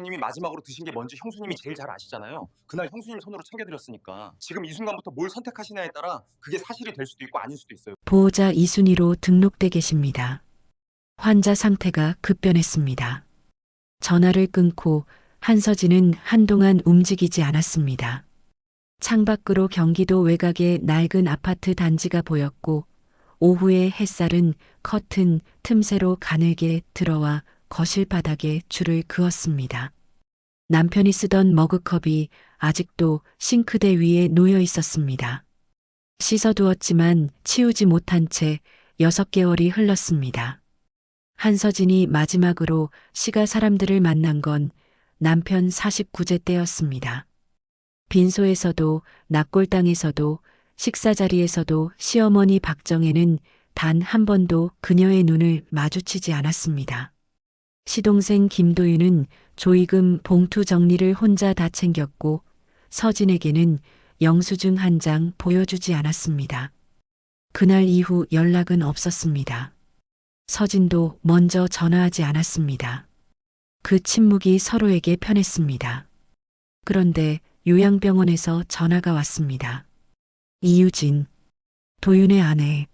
형님이 마지막으로 드신 게 뭔지 형수님이 제일 잘 아시잖아요. 그날 형수님 손으로 챙겨드렸으니까 지금 이 순간부터 뭘 선택하시냐에 따라 그게 사실이 될 수도 있고 아닐 수도 있어요. 보호자 2순위로 등록돼 계십니다. 환자 상태가 급변했습니다. 전화를 끊고 한서진은 한동안 움직이지 않았습니다. 창밖으로 경기도 외곽의 낡은 아파트 단지가 보였고 오후의 햇살은 커튼 틈새로 가늘게 들어와 거실 바닥에 줄을 그었습니다. 남편이 쓰던 머그컵이 아직도 싱크대 위에 놓여 있었습니다. 씻어두었지만 치우지 못한 채 6개월이 흘렀습니다. 한서진이 마지막으로 시가 사람들을 만난 건 남편 49제 때였습니다. 빈소에서도 낙골당에서도 식사 자리에서도 시어머니 박정혜는 단 한 번도 그녀의 눈을 마주치지 않았습니다. 시동생 김도윤은 조의금 봉투 정리를 혼자 다 챙겼고 서진에게는 영수증 한 장 보여주지 않았습니다. 그날 이후 연락은 없었습니다. 서진도 먼저 전화하지 않았습니다. 그 침묵이 서로에게 편했습니다. 그런데 요양병원에서 전화가 왔습니다. 이유진, 도윤의 아내.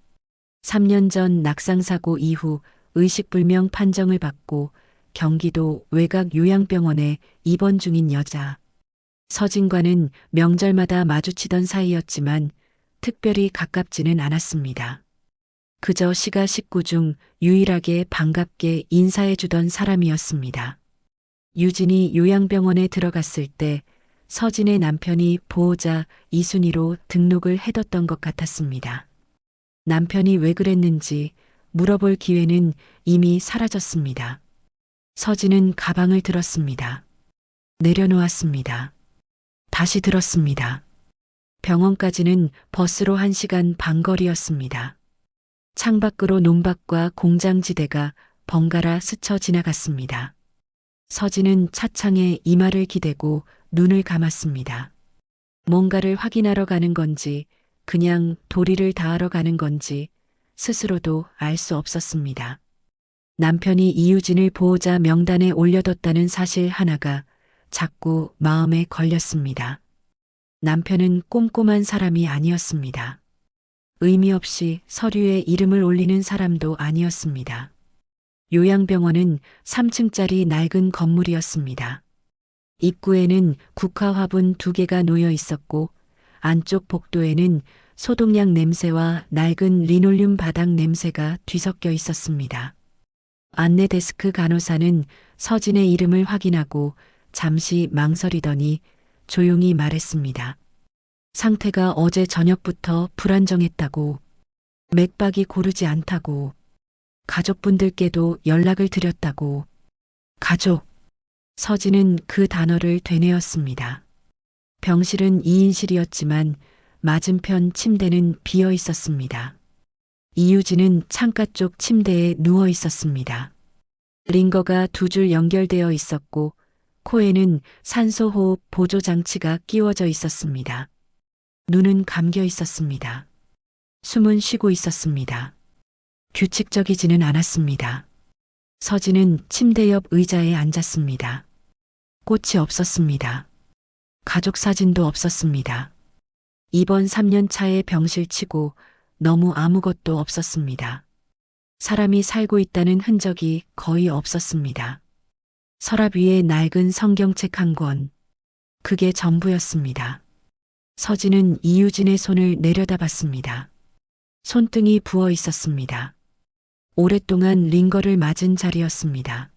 3년 전 낙상사고 이후 의식불명 판정을 받고 경기도 외곽 요양병원에 입원 중인 여자. 서진과는 명절마다 마주치던 사이였지만 특별히 가깝지는 않았습니다. 그저 시가 식구 중 유일하게 반갑게 인사해주던 사람이었습니다. 유진이 요양병원에 들어갔을 때 서진의 남편이 보호자 2순위로 등록을 해뒀던 것 같았습니다. 남편이 왜 그랬는지 물어볼 기회는 이미 사라졌습니다. 서진은 가방을 들었습니다. 내려놓았습니다. 다시 들었습니다. 병원까지는 버스로 1시간 반 거리였습니다. 창밖으로 논밭과 공장지대가 번갈아 스쳐 지나갔습니다. 서진은 차창에 이마를 기대고 눈을 감았습니다. 뭔가를 확인하러 가는 건지 그냥 도리를 다하러 가는 건지 스스로도 알 수 없었습니다. 남편이 이유진을 보호자 명단에 올려뒀다는 사실 하나가 자꾸 마음에 걸렸습니다. 남편은 꼼꼼한 사람이 아니었습니다. 의미 없이 서류에 이름을 올리는 사람도 아니었습니다. 요양병원은 3층짜리 낡은 건물이었습니다. 입구에는 국화 화분 2개가 놓여 있었고 안쪽 복도에는 소독약 냄새와 낡은 리놀륨 바닥 냄새가 뒤섞여 있었습니다. 안내 데스크 간호사는 서진의 이름을 확인하고 잠시 망설이더니 조용히 말했습니다. 상태가 어제 저녁부터 불안정했다고, 맥박이 고르지 않다고, 가족분들께도 연락을 드렸다고. 가족. 서진은 그 단어를 되뇌었습니다. 병실은 2인실이었지만 맞은편 침대는 비어 있었습니다. 이유진은 창가 쪽 침대에 누워 있었습니다. 링거가 2줄 연결되어 있었고 코에는 산소호흡 보조 장치가 끼워져 있었습니다. 눈은 감겨 있었습니다. 숨은 쉬고 있었습니다. 규칙적이지는 않았습니다. 서진은 침대 옆 의자에 앉았습니다. 꽃이 없었습니다. 가족 사진도 없었습니다. 입원 3년 차의 병실치고 너무 아무것도 없었습니다. 사람이 살고 있다는 흔적이 거의 없었습니다. 서랍 위에 낡은 성경책 한 권. 그게 전부였습니다. 서진은 이유진의 손을 내려다봤습니다. 손등이 부어 있었습니다. 오랫동안 링거를 맞은 자리였습니다.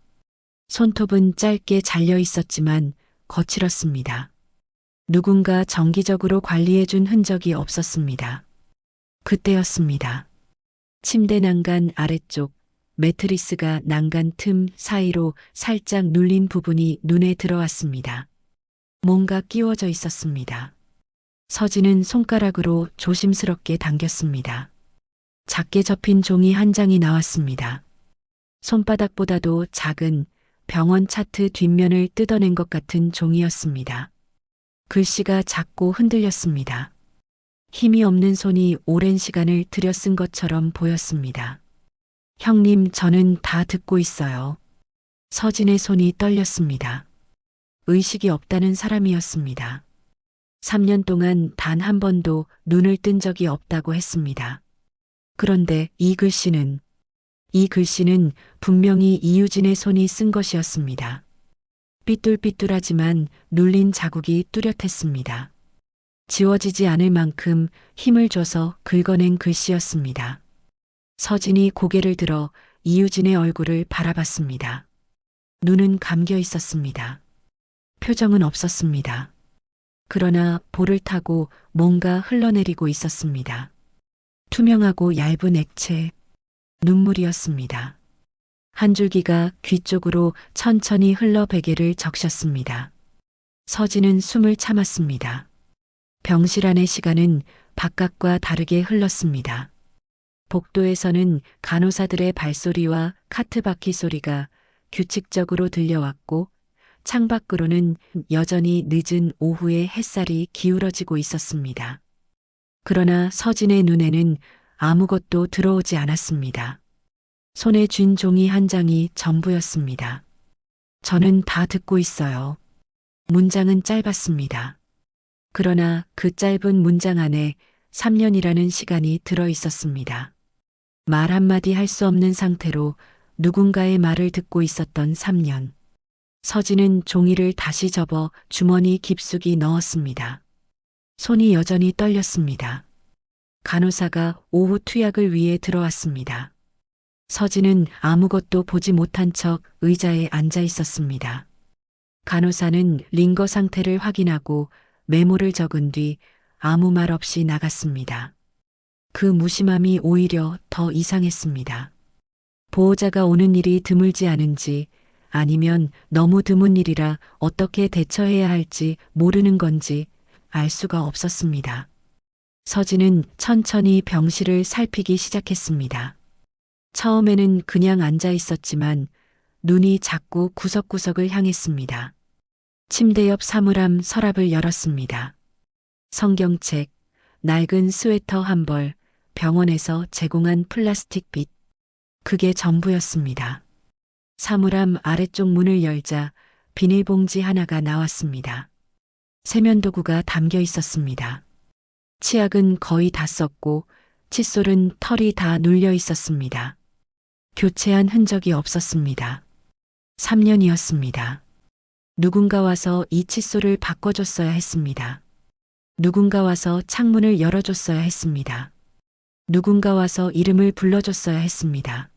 손톱은 짧게 잘려 있었지만 거칠었습니다. 누군가 정기적으로 관리해준 흔적이 없었습니다. 그때였습니다. 침대 난간 아래쪽 매트리스가 난간 틈 사이로 살짝 눌린 부분이 눈에 들어왔습니다. 뭔가 끼워져 있었습니다. 서진은 손가락으로 조심스럽게 당겼습니다. 작게 접힌 종이 한 장이 나왔습니다. 손바닥보다도 작은 병원 차트 뒷면을 뜯어낸 것 같은 종이였습니다. 글씨가 작고 흔들렸습니다. 힘이 없는 손이 오랜 시간을 들여쓴 것처럼 보였습니다. 형님, 저는 다 듣고 있어요. 서진의 손이 떨렸습니다. 의식이 없다는 사람이었습니다. 3년 동안 단 한 번도 눈을 뜬 적이 없다고 했습니다. 그런데 이 글씨는 분명히 이유진의 손이 쓴 것이었습니다. 삐뚤삐뚤하지만 눌린 자국이 뚜렷했습니다. 지워지지 않을 만큼 힘을 줘서 긁어낸 글씨였습니다. 서진이 고개를 들어 이유진의 얼굴을 바라봤습니다. 눈은 감겨 있었습니다. 표정은 없었습니다. 그러나 볼을 타고 뭔가 흘러내리고 있었습니다. 투명하고 얇은 액체, 눈물이었습니다. 한 줄기가 귀 쪽으로 천천히 흘러 베개를 적셨습니다. 서진은 숨을 참았습니다. 병실 안의 시간은 바깥과 다르게 흘렀습니다. 복도에서는 간호사들의 발소리와 카트 바퀴 소리가 규칙적으로 들려왔고 창밖으로는 여전히 늦은 오후의 햇살이 기울어지고 있었습니다. 그러나 서진의 눈에는 아무것도 들어오지 않았습니다. 손에 쥔 종이 한 장이 전부였습니다. 저는 다 듣고 있어요. 문장은 짧았습니다. 그러나 그 짧은 문장 안에 3년이라는 시간이 들어 있었습니다. 말 한마디 할 수 없는 상태로 누군가의 말을 듣고 있었던 3년. 서진은 종이를 다시 접어 주머니 깊숙이 넣었습니다. 손이 여전히 떨렸습니다. 간호사가 오후 투약을 위해 들어왔습니다. 서진은 아무것도 보지 못한 척 의자에 앉아 있었습니다. 간호사는 링거 상태를 확인하고 메모를 적은 뒤 아무 말 없이 나갔습니다. 그 무심함이 오히려 더 이상했습니다. 보호자가 오는 일이 드물지 않은지 아니면 너무 드문 일이라 어떻게 대처해야 할지 모르는 건지 알 수가 없었습니다. 서진은 천천히 병실을 살피기 시작했습니다. 처음에는 그냥 앉아 있었지만 눈이 자꾸 구석구석을 향했습니다. 침대 옆 사물함 서랍을 열었습니다. 성경책, 낡은 스웨터 한 벌, 병원에서 제공한 플라스틱 빛. 그게 전부였습니다. 사물함 아래쪽 문을 열자 비닐봉지 하나가 나왔습니다. 세면도구가 담겨 있었습니다. 치약은 거의 다 썼고 칫솔은 털이 다 눌려 있었습니다. 교체한 흔적이 없었습니다. 3년이었습니다. 누군가 와서 이 칫솔을 바꿔줬어야 했습니다. 누군가 와서 창문을 열어줬어야 했습니다. 누군가 와서 이름을 불러줬어야 했습니다.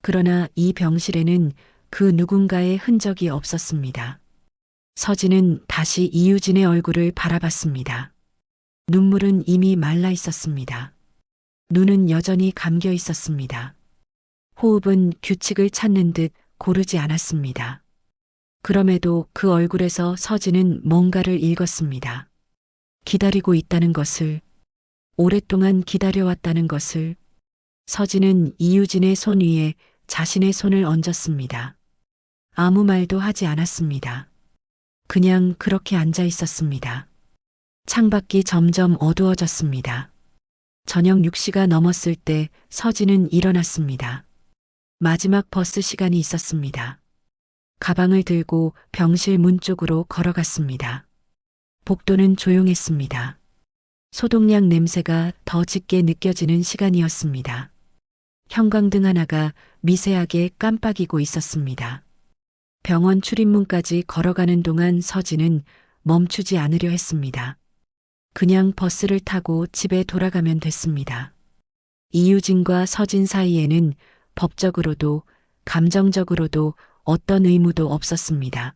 그러나 이 병실에는 그 누군가의 흔적이 없었습니다. 서진은 다시 이유진의 얼굴을 바라봤습니다. 눈물은 이미 말라 있었습니다. 눈은 여전히 감겨 있었습니다. 호흡은 규칙을 찾는 듯 고르지 않았습니다. 그럼에도 그 얼굴에서 서진은 뭔가를 읽었습니다. 기다리고 있다는 것을, 오랫동안 기다려왔다는 것을. 서진은 이유진의 손 위에 자신의 손을 얹었습니다. 아무 말도 하지 않았습니다. 그냥 그렇게 앉아 있었습니다. 창밖이 점점 어두워졌습니다. 저녁 6시가 넘었을 때 서진은 일어났습니다. 마지막 버스 시간이 있었습니다. 가방을 들고 병실 문 쪽으로 걸어갔습니다. 복도는 조용했습니다. 소독약 냄새가 더 짙게 느껴지는 시간이었습니다. 형광등 하나가 미세하게 깜빡이고 있었습니다. 병원 출입문까지 걸어가는 동안 서진은 멈추지 않으려 했습니다. 그냥 버스를 타고 집에 돌아가면 됐습니다. 이유진과 서진 사이에는 법적으로도 감정적으로도 어떤 의무도 없었습니다.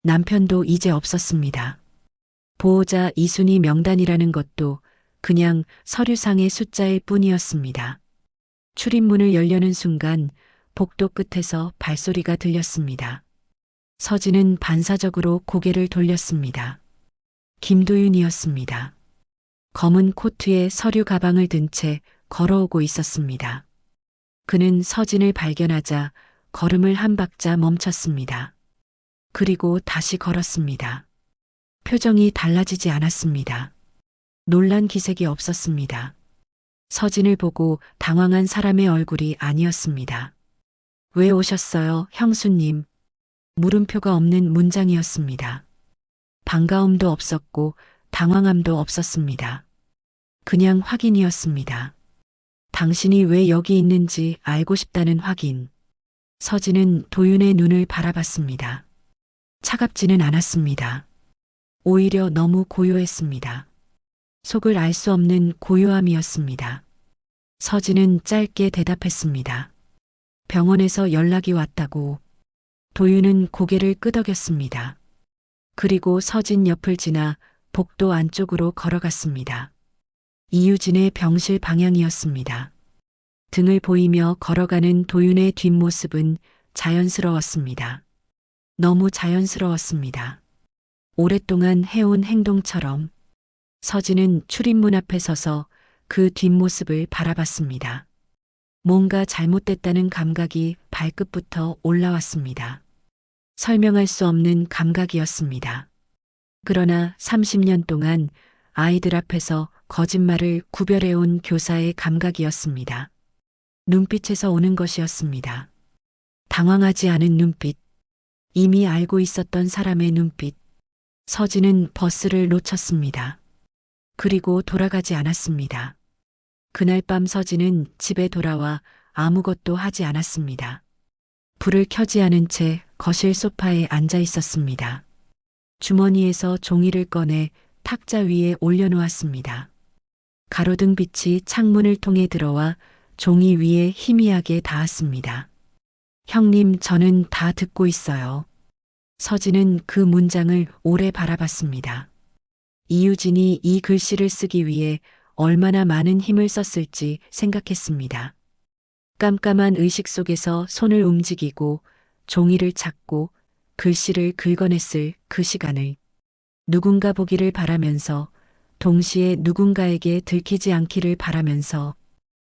남편도 이제 없었습니다. 보호자 이순희 명단이라는 것도 그냥 서류상의 숫자일 뿐이었습니다. 출입문을 열려는 순간 복도 끝에서 발소리가 들렸습니다. 서진은 반사적으로 고개를 돌렸습니다. 김도윤이었습니다. 검은 코트에 서류 가방을 든 채 걸어오고 있었습니다. 그는 서진을 발견하자 걸음을 한 박자 멈췄습니다. 그리고 다시 걸었습니다. 표정이 달라지지 않았습니다. 놀란 기색이 없었습니다. 서진을 보고 당황한 사람의 얼굴이 아니었습니다. 왜 오셨어요, 형수님? 물음표가 없는 문장이었습니다. 반가움도 없었고 당황함도 없었습니다. 그냥 확인이었습니다. 당신이 왜 여기 있는지 알고 싶다는 확인. 서진은 도윤의 눈을 바라봤습니다. 차갑지는 않았습니다. 오히려 너무 고요했습니다. 속을 알 수 없는 고요함이었습니다. 서진은 짧게 대답했습니다. 병원에서 연락이 왔다고. 도윤은 고개를 끄덕였습니다. 그리고 서진 옆을 지나 복도 안쪽으로 걸어갔습니다. 이유진의 병실 방향이었습니다. 등을 보이며 걸어가는 도윤의 뒷모습은 자연스러웠습니다. 너무 자연스러웠습니다. 오랫동안 해온 행동처럼. 서진은 출입문 앞에 서서 그 뒷모습을 바라봤습니다. 뭔가 잘못됐다는 감각이 발끝부터 올라왔습니다. 설명할 수 없는 감각이었습니다. 그러나 30년 동안 아이들 앞에서 거짓말을 구별해온 교사의 감각이었습니다. 눈빛에서 오는 것이었습니다. 당황하지 않은 눈빛, 이미 알고 있었던 사람의 눈빛. 서진은 버스를 놓쳤습니다. 그리고 돌아가지 않았습니다. 그날 밤 서진은 집에 돌아와 아무것도 하지 않았습니다. 불을 켜지 않은 채 거실 소파에 앉아 있었습니다. 주머니에서 종이를 꺼내 탁자 위에 올려놓았습니다. 가로등 빛이 창문을 통해 들어와 종이 위에 희미하게 닿았습니다. 형님, 저는 다 듣고 있어요. 서진은 그 문장을 오래 바라봤습니다. 이유진이 이 글씨를 쓰기 위해 얼마나 많은 힘을 썼을지 생각했습니다. 깜깜한 의식 속에서 손을 움직이고 종이를 찾고 글씨를 긁어냈을 그 시간을 누군가 보기를 바라면서 동시에 누군가에게 들키지 않기를 바라면서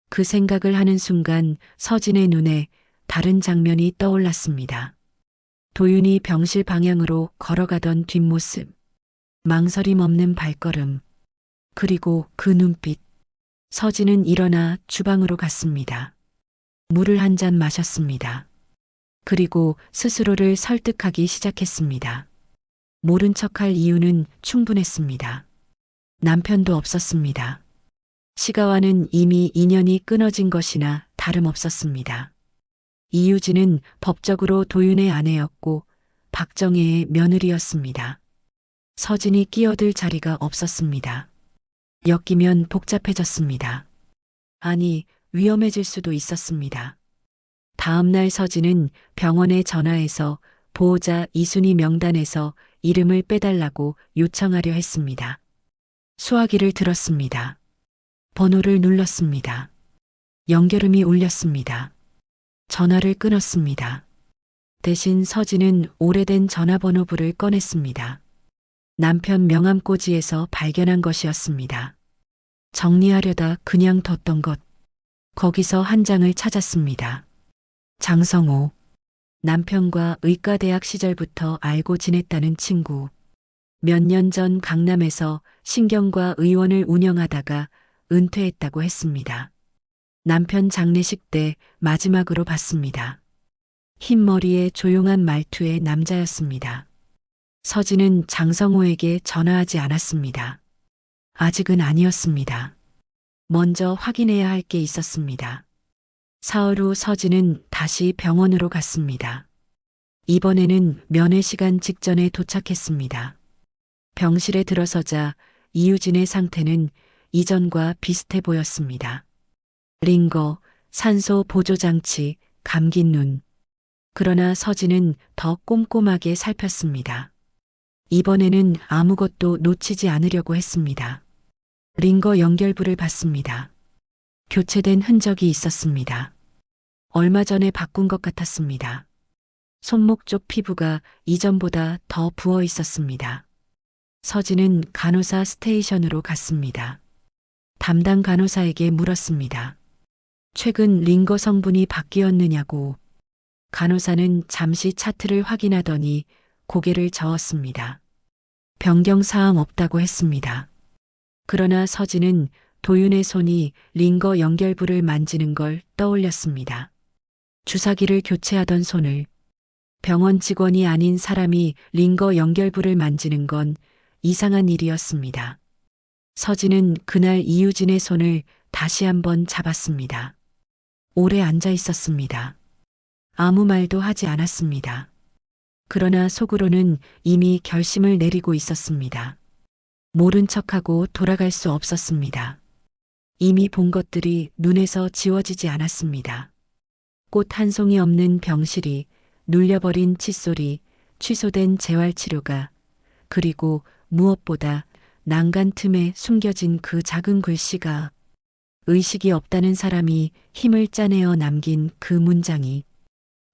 그 생각을 하는 순간 서진의 눈에 다른 장면이 떠올랐습니다. 도윤이 병실 방향으로 걸어가던 뒷모습, 망설임 없는 발걸음, 그리고 그 눈빛. 서진은 일어나 주방으로 갔습니다. 물을 한 잔 마셨습니다. 그리고 스스로를 설득하기 시작했습니다. 모른 척할 이유는 충분했습니다. 남편도 없었습니다. 시가와는 이미 인연이 끊어진 것이나 다름없었습니다. 이유진은 법적으로 도윤의 아내였고 박정혜의 며느리였습니다. 서진이 끼어들 자리가 없었습니다. 엮이면 복잡해졌습니다. 아니, 위험해질 수도 있었습니다. 다음 날 서진은 병원에 전화해서 보호자 이순희 명단에서 이름을 빼달라고 요청하려 했습니다. 수화기를 들었습니다. 번호를 눌렀습니다. 연결음이 울렸습니다. 전화를 끊었습니다. 대신 서진은 오래된 전화번호부를 꺼냈습니다. 남편 명함꽂이에서 발견한 것이었습니다. 정리하려다 그냥 뒀던 것. 거기서 한 장을 찾았습니다. 장성호. 남편과 의과대학 시절부터 알고 지냈다는 친구. 몇 년 전 강남에서 신경과 의원을 운영하다가 은퇴했다고 했습니다. 남편 장례식 때 마지막으로 봤습니다. 흰 머리에 조용한 말투의 남자였습니다. 서진은 장성호에게 전화하지 않았습니다. 아직은 아니었습니다. 먼저 확인해야 할 게 있었습니다. 사흘 후 서진은 다시 병원으로 갔습니다. 이번에는 면회 시간 직전에 도착했습니다. 병실에 들어서자 이유진의 상태는 이전과 비슷해 보였습니다. 링거, 산소 보조장치, 감긴 눈. 그러나 서진은 더 꼼꼼하게 살폈습니다. 이번에는 아무것도 놓치지 않으려고 했습니다. 링거 연결부를 봤습니다. 교체된 흔적이 있었습니다. 얼마 전에 바꾼 것 같았습니다. 손목 쪽 피부가 이전보다 더 부어 있었습니다. 서진은 간호사 스테이션으로 갔습니다. 담당 간호사에게 물었습니다. 최근 링거 성분이 바뀌었느냐고. 간호사는 잠시 차트를 확인하더니 고개를 저었습니다. 변경 사항 없다고 했습니다. 그러나 서진은 도윤의 손이 링거 연결부를 만지는 걸 떠올렸습니다. 주사기를 교체하던 손을. 병원 직원이 아닌 사람이 링거 연결부를 만지는 건 이상한 일이었습니다. 서진은 그날 이유진의 손을 다시 한번 잡았습니다. 오래 앉아 있었습니다. 아무 말도 하지 않았습니다. 그러나 속으로는 이미 결심을 내리고 있었습니다. 모른 척하고 돌아갈 수 없었습니다. 이미 본 것들이 눈에서 지워지지 않았습니다. 꽃 한 송이 없는 병실이, 눌려버린 칫솔이, 취소된 재활치료가, 그리고 무엇보다 난간 틈에 숨겨진 그 작은 글씨가, 의식이 없다는 사람이 힘을 짜내어 남긴 그 문장이,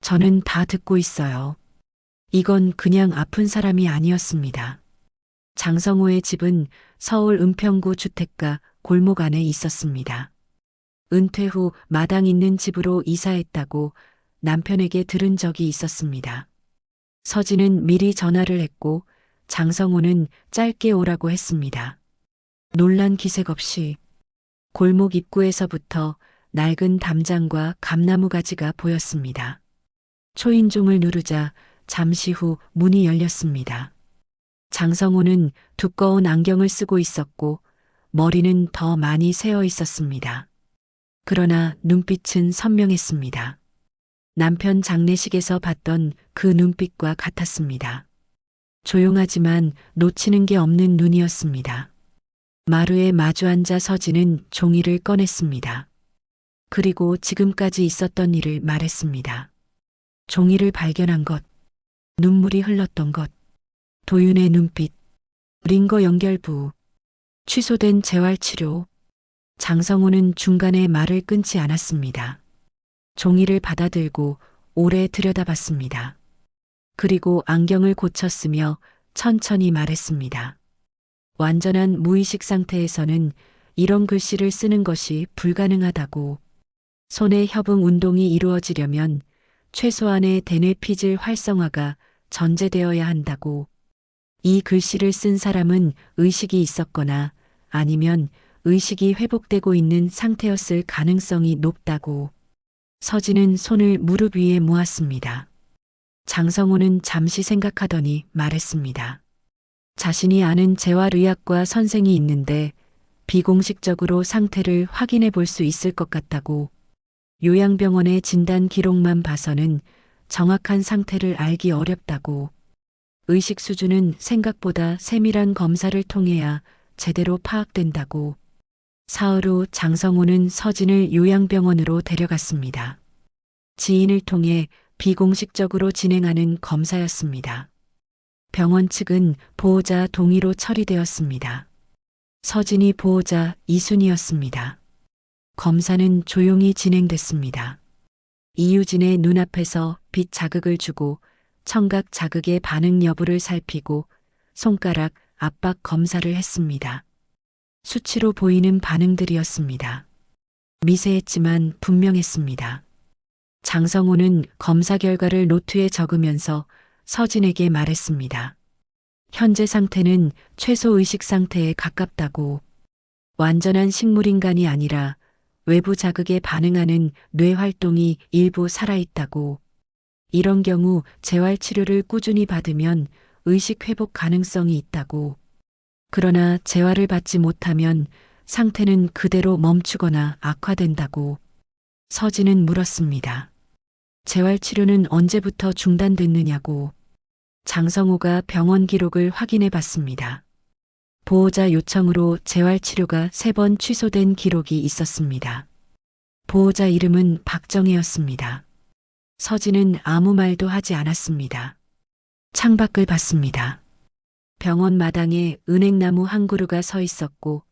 저는 다 듣고 있어요. 이건 그냥 아픈 사람이 아니었습니다. 장성호의 집은 서울 은평구 주택가 골목 안에 있었습니다. 은퇴 후 마당 있는 집으로 이사했다고 남편에게 들은 적이 있었습니다. 서진은 미리 전화를 했고 장성호는 짧게 오라고 했습니다. 놀란 기색 없이 골목 입구에서부터 낡은 담장과 감나무 가지가 보였습니다. 초인종을 누르자 잠시 후 문이 열렸습니다. 장성호는 두꺼운 안경을 쓰고 있었고 머리는 더 많이 새어 있었습니다. 그러나 눈빛은 선명했습니다. 남편 장례식에서 봤던 그 눈빛과 같았습니다. 조용하지만 놓치는 게 없는 눈이었습니다. 마루에 마주 앉아 서진은 종이를 꺼냈습니다. 그리고 지금까지 있었던 일을 말했습니다. 종이를 발견한 것, 눈물이 흘렀던 것, 도윤의 눈빛, 링거 연결부, 취소된 재활치료. 장성호는 중간에 말을 끊지 않았습니다. 종이를 받아들고 오래 들여다봤습니다. 그리고 안경을 고쳤으며 천천히 말했습니다. 완전한 무의식 상태에서는 이런 글씨를 쓰는 것이 불가능하다고. 손의 협응 운동이 이루어지려면 최소한의 대뇌 피질 활성화가 전제되어야 한다고. 이 글씨를 쓴 사람은 의식이 있었거나 아니면 의식이 회복되고 있는 상태였을 가능성이 높다고. 서진은 손을 무릎 위에 모았습니다. 장성호는 잠시 생각하더니 말했습니다. 자신이 아는 재활의학과 선생이 있는데 비공식적으로 상태를 확인해 볼 수 있을 것 같다고. 요양병원의 진단 기록만 봐서는 정확한 상태를 알기 어렵다고. 의식 수준은 생각보다 세밀한 검사를 통해야 제대로 파악된다고. 사흘 후 장성호는 서진을 요양병원으로 데려갔습니다. 지인을 통해 비공식적으로 진행하는 검사였습니다. 병원 측은 보호자 동의로 처리되었습니다. 서진이 보호자 이순이었습니다. 검사는 조용히 진행됐습니다. 이유진의 눈앞에서 빛 자극을 주고 청각 자극의 반응 여부를 살피고 손가락 압박 검사를 했습니다. 수치로 보이는 반응들이었습니다. 미세했지만 분명했습니다. 장성호는 검사 결과를 노트에 적으면서 서진에게 말했습니다. 현재 상태는 최소 의식 상태에 가깝다고. 완전한 식물인간이 아니라 외부 자극에 반응하는 뇌 활동이 일부 살아있다고. 이런 경우 재활치료를 꾸준히 받으면 의식 회복 가능성이 있다고. 그러나 재활을 받지 못하면 상태는 그대로 멈추거나 악화된다고. 서진은 물었습니다. 재활치료는 언제부터 중단됐느냐고. 장성호가 병원 기록을 확인해 봤습니다. 보호자 요청으로 재활치료가 3번 취소된 기록이 있었습니다. 보호자 이름은 박정혜였습니다. 서진은 아무 말도 하지 않았습니다. 창밖을 봤습니다. 병원 마당에 은행나무 한 그루가 서 있었고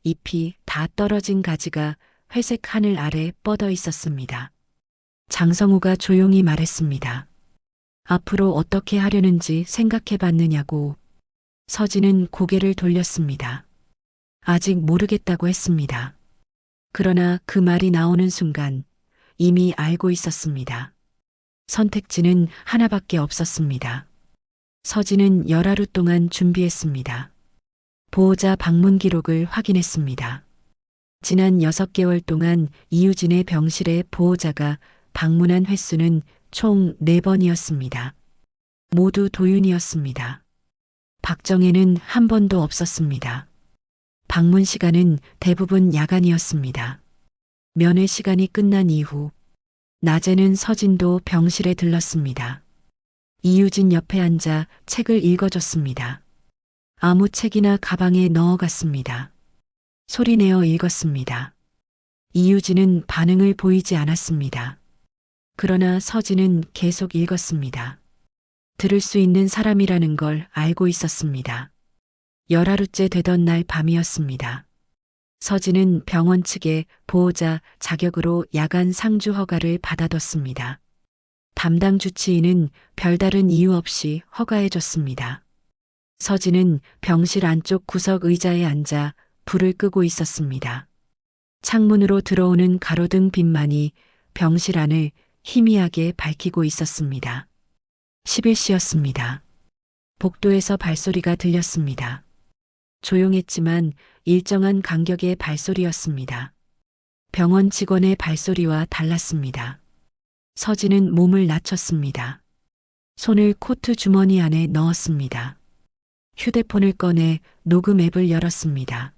잎이 다 떨어진 가지가 회색 하늘 아래 뻗어 있었습니다. 장성호가 조용히 말했습니다. 앞으로 어떻게 하려는지 생각해 봤느냐고. 서진은 고개를 돌렸습니다. 아직 모르겠다고 했습니다. 그러나 그 말이 나오는 순간 이미 알고 있었습니다. 선택지는 하나밖에 없었습니다. 서진은 열하루 동안 준비했습니다. 보호자 방문 기록을 확인했습니다. 지난 6개월 동안 이유진의 병실에 보호자가 방문한 횟수는 총 4번이었습니다. 모두 도윤이었습니다. 박정혜는 한 번도 없었습니다. 방문 시간은 대부분 야간이었습니다. 면회 시간이 끝난 이후 낮에는 서진도 병실에 들렀습니다. 이유진 옆에 앉아 책을 읽어줬습니다. 아무 책이나 가방에 넣어갔습니다. 소리내어 읽었습니다. 이유진은 반응을 보이지 않았습니다. 그러나 서진은 계속 읽었습니다. 들을 수 있는 사람이라는 걸 알고 있었습니다. 열하루째 되던 날 밤이었습니다. 서진은 병원 측에 보호자 자격으로 야간 상주 허가를 받아뒀습니다. 담당 주치의는 별다른 이유 없이 허가해줬습니다. 서진은 병실 안쪽 구석 의자에 앉아 불을 끄고 있었습니다. 창문으로 들어오는 가로등 빛만이 병실 안을 희미하게 밝히고 있었습니다. 11시였습니다. 복도에서 발소리가 들렸습니다. 조용했지만 일정한 간격의 발소리였습니다. 병원 직원의 발소리와 달랐습니다. 서진은 몸을 낮췄습니다. 손을 코트 주머니 안에 넣었습니다. 휴대폰을 꺼내 녹음 앱을 열었습니다.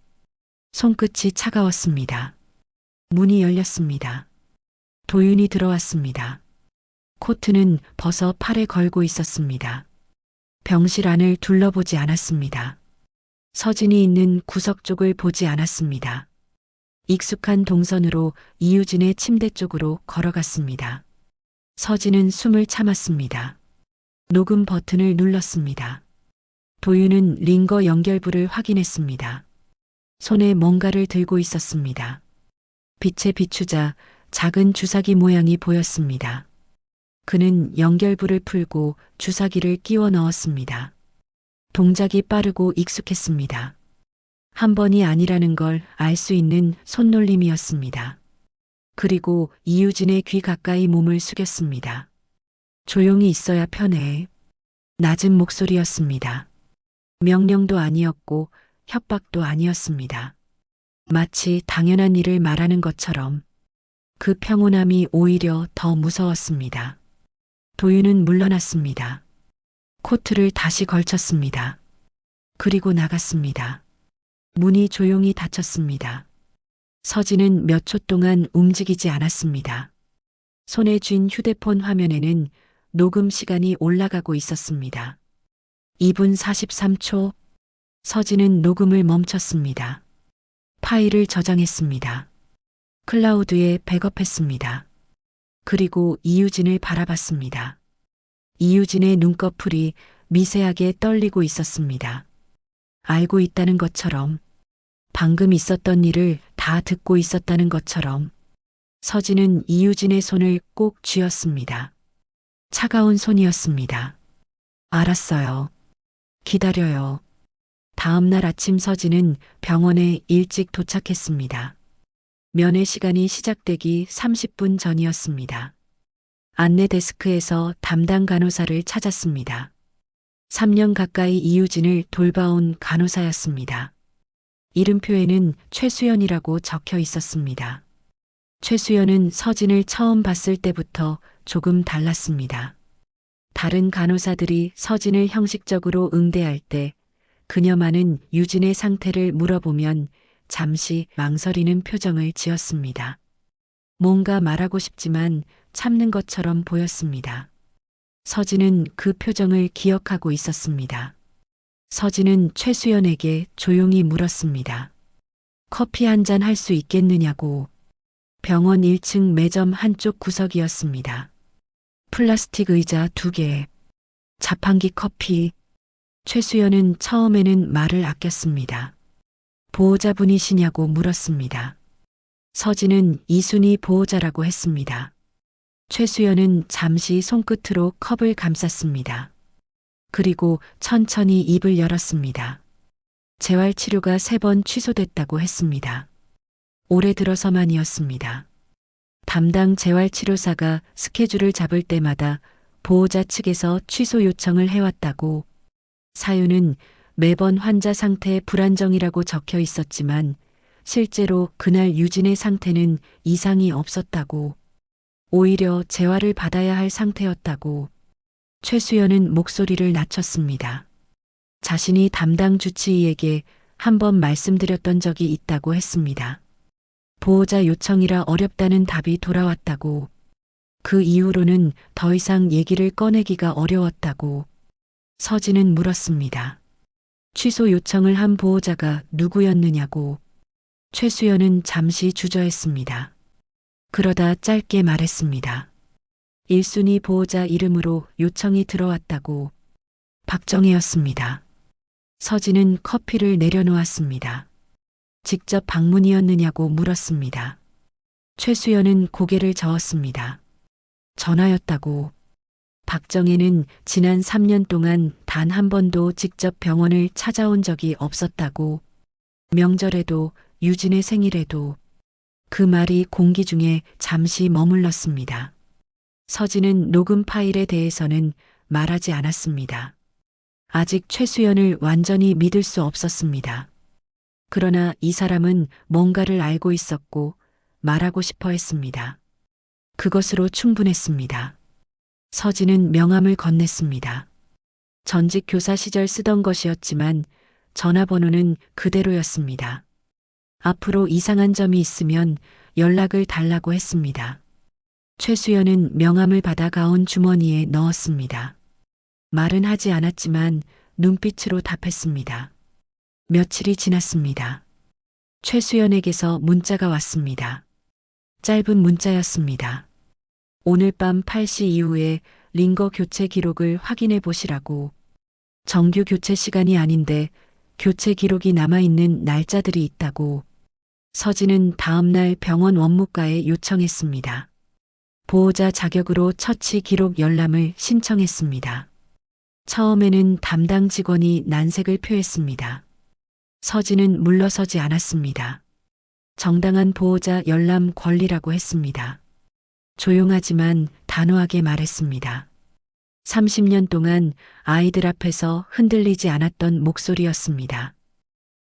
손끝이 차가웠습니다. 문이 열렸습니다. 도윤이 들어왔습니다. 코트는 벗어 팔에 걸고 있었습니다. 병실 안을 둘러보지 않았습니다. 서진이 있는 구석 쪽을 보지 않았습니다. 익숙한 동선으로 이유진의 침대 쪽으로 걸어갔습니다. 서진은 숨을 참았습니다. 녹음 버튼을 눌렀습니다. 도윤은 링거 연결부를 확인했습니다. 손에 뭔가를 들고 있었습니다. 빛에 비추자 작은 주사기 모양이 보였습니다. 그는 연결부를 풀고 주사기를 끼워 넣었습니다. 동작이 빠르고 익숙했습니다. 한 번이 아니라는 걸 알 수 있는 손놀림이었습니다. 그리고 이유진의 귀 가까이 몸을 숙였습니다. 조용히 있어야 편해. 낮은 목소리였습니다. 명령도 아니었고 협박도 아니었습니다. 마치 당연한 일을 말하는 것처럼 그 평온함이 오히려 더 무서웠습니다. 도윤은 물러났습니다. 코트를 다시 걸쳤습니다. 그리고 나갔습니다. 문이 조용히 닫혔습니다. 서진은 몇 초 동안 움직이지 않았습니다. 손에 쥔 휴대폰 화면에는 녹음 시간이 올라가고 있었습니다. 2분 43초. 서진은 녹음을 멈췄습니다. 파일을 저장했습니다. 클라우드에 백업했습니다. 그리고 이유진을 바라봤습니다. 이유진의 눈꺼풀이 미세하게 떨리고 있었습니다. 알고 있다는 것처럼, 방금 있었던 일을 다 듣고 있었다는 것처럼 서진은 이유진의 손을 꼭 쥐었습니다. 차가운 손이었습니다. 알았어요. 기다려요. 다음 날 아침 서진은 병원에 일찍 도착했습니다. 면회 시간이 시작되기 30분 전이었습니다. 안내 데스크에서 담당 간호사를 찾았습니다. 3년 가까이 이유진을 돌봐온 간호사였습니다. 이름표에는 최수연이라고 적혀 있었습니다. 최수연은 서진을 처음 봤을 때부터 조금 달랐습니다. 다른 간호사들이 서진을 형식적으로 응대할 때 그녀만은 유진의 상태를 물어보면 잠시 망설이는 표정을 지었습니다. 뭔가 말하고 싶지만 참는 것처럼 보였습니다. 서진은 그 표정을 기억하고 있었습니다. 서진은 최수연에게 조용히 물었습니다. 커피 한 잔 할 수 있겠느냐고. 병원 1층 매점 한쪽 구석이었습니다. 플라스틱 의자 2개, 자판기 커피. 최수연은 처음에는 말을 아꼈습니다. 보호자분이시냐고 물었습니다. 서진은 이순희 보호자라고 했습니다. 최수연은 잠시 손끝으로 컵을 감쌌습니다. 그리고 천천히 입을 열었습니다. 재활치료가 3번 취소됐다고 했습니다. 올해 들어서만이었습니다. 담당 재활치료사가 스케줄을 잡을 때마다 보호자 측에서 취소 요청을 해왔다고. 사유는 매번 환자 상태 불안정이라고 적혀 있었지만 실제로 그날 유진의 상태는 이상이 없었다고. 오히려 재활을 받아야 할 상태였다고. 최수연은 목소리를 낮췄습니다. 자신이 담당 주치의에게 한 번 말씀드렸던 적이 있다고 했습니다. 보호자 요청이라 어렵다는 답이 돌아왔다고, 그 이후로는 더 이상 얘기를 꺼내기가 어려웠다고 서진은 물었습니다. 취소 요청을 한 보호자가 누구였느냐고 최수연은 잠시 주저했습니다. 그러다 짧게 말했습니다. 1순위 보호자 이름으로 요청이 들어왔다고. 박정혜였습니다. 서진은 커피를 내려놓았습니다. 직접 방문이었느냐고 물었습니다. 최수연은 고개를 저었습니다. 전화였다고. 박정혜는 지난 3년 동안 단 한 번도 직접 병원을 찾아온 적이 없었다고. 명절에도 유진의 생일에도. 그 말이 공기 중에 잠시 머물렀습니다. 서진은 녹음 파일에 대해서는 말하지 않았습니다. 아직 최수연을 완전히 믿을 수 없었습니다. 그러나 이 사람은 뭔가를 알고 있었고 말하고 싶어 했습니다. 그것으로 충분했습니다. 서진은 명함을 건넸습니다. 전직 교사 시절 쓰던 것이었지만 전화번호는 그대로였습니다. 앞으로 이상한 점이 있으면 연락을 달라고 했습니다. 최수연은 명함을 받아 가운 주머니에 넣었습니다. 말은 하지 않았지만 눈빛으로 답했습니다. 며칠이 지났습니다. 최수연에게서 문자가 왔습니다. 짧은 문자였습니다. 오늘 밤 8시 이후에 링거 교체 기록을 확인해 보시라고. 정규 교체 시간이 아닌데 교체 기록이 남아있는 날짜들이 있다고. 서진은 다음날 병원 원무과에 요청했습니다. 보호자 자격으로 처치 기록 열람을 신청했습니다. 처음에는 담당 직원이 난색을 표했습니다. 서진은 물러서지 않았습니다. 정당한 보호자 열람 권리라고 했습니다. 조용하지만 단호하게 말했습니다. 30년 동안 아이들 앞에서 흔들리지 않았던 목소리였습니다.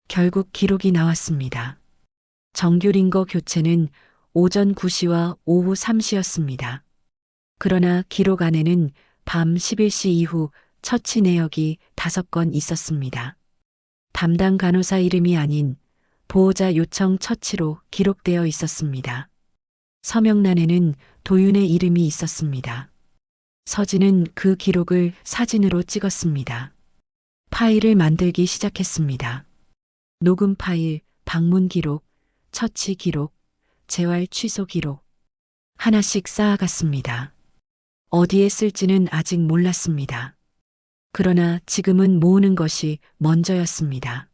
결국 기록이 나왔습니다. 정규 링거 교체는 오전 9시와 오후 3시였습니다. 그러나 기록 안에는 밤 11시 이후 처치 내역이 5건 있었습니다. 담당 간호사 이름이 아닌 보호자 요청 처치로 기록되어 있었습니다. 서명란에는 도윤의 이름이 있었습니다. 서진은 그 기록을 사진으로 찍었습니다. 파일을 만들기 시작했습니다. 녹음 파일, 방문 기록, 처치 기록, 재활 취소 기록. 하나씩 쌓아갔습니다. 어디에 쓸지는 아직 몰랐습니다. 그러나 지금은 모으는 것이 먼저였습니다.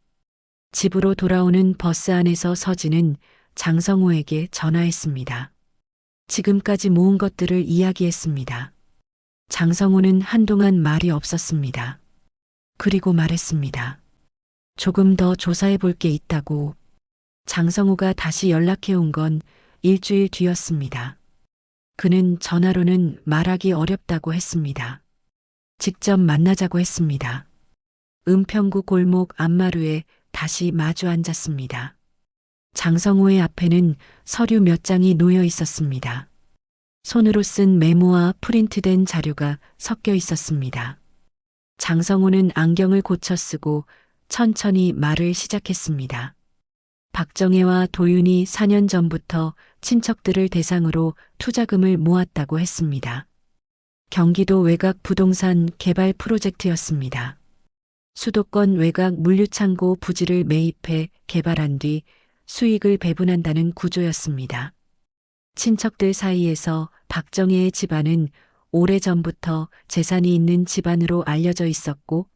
집으로 돌아오는 버스 안에서 서진은 장성호에게 전화했습니다. 지금까지 모은 것들을 이야기했습니다. 장성호는 한동안 말이 없었습니다. 그리고 말했습니다. 조금 더 조사해 볼 게 있다고. 장성호가 다시 연락해 온 건 일주일 뒤였습니다. 그는 전화로는 말하기 어렵다고 했습니다. 직접 만나자고 했습니다. 은평구 골목 앞마루에 다시 마주 앉았습니다. 장성호의 앞에는 서류 몇 장이 놓여 있었습니다. 손으로 쓴 메모와 프린트된 자료가 섞여 있었습니다. 장성호는 안경을 고쳐 쓰고 천천히 말을 시작했습니다. 박정혜와 도윤이 4년 전부터 친척들을 대상으로 투자금을 모았다고 했습니다. 경기도 외곽 부동산 개발 프로젝트였습니다. 수도권 외곽 물류창고 부지를 매입해 개발한 뒤 수익을 배분한다는 구조였습니다. 친척들 사이에서 박정혜의 집안은 오래전부터 재산이 있는 집안으로 알려져 있었고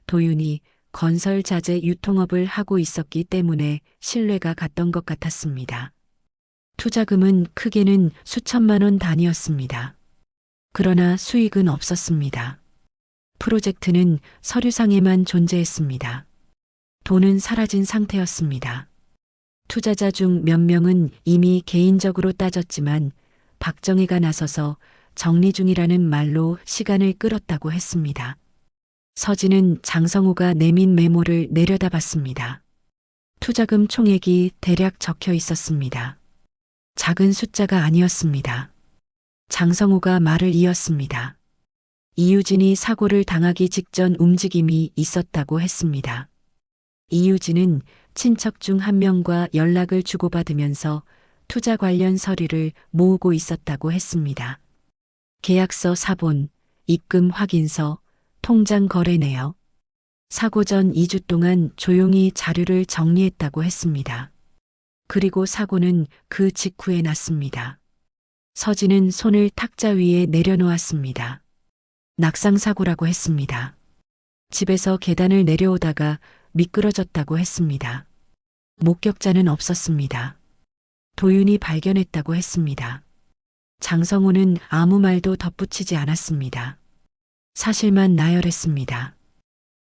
도윤이 건설 자재 유통업을 하고 있었기 때문에 신뢰가 갔던 것 같았습니다. 투자금은 크게는 수천만 원 단위였습니다. 그러나 수익은 없었습니다. 프로젝트는 서류상에만 존재했습니다. 돈은 사라진 상태였습니다. 투자자 중 몇 명은 이미 개인적으로 따졌지만 박정혜가 나서서 정리 중이라는 말로 시간을 끌었다고 했습니다. 서진은 장성호가 내민 메모를 내려다봤습니다. 투자금 총액이 대략 적혀 있었습니다. 작은 숫자가 아니었습니다. 장성호가 말을 이었습니다. 이유진이 사고를 당하기 직전 움직임이 있었다고 했습니다. 이유진은 친척 중 한 명과 연락을 주고받으면서 투자 관련 서류를 모으고 있었다고 했습니다. 계약서 사본, 입금 확인서, 통장 거래 내역. 사고 전 2주 동안 조용히 자료를 정리했다고 했습니다. 그리고 사고는 그 직후에 났습니다. 서진은 손을 탁자 위에 내려놓았습니다. 낙상사고라고 했습니다. 집에서 계단을 내려오다가 미끄러졌다고 했습니다. 목격자는 없었습니다. 도윤이 발견했다고 했습니다. 장성호는 아무 말도 덧붙이지 않았습니다. 사실만 나열했습니다.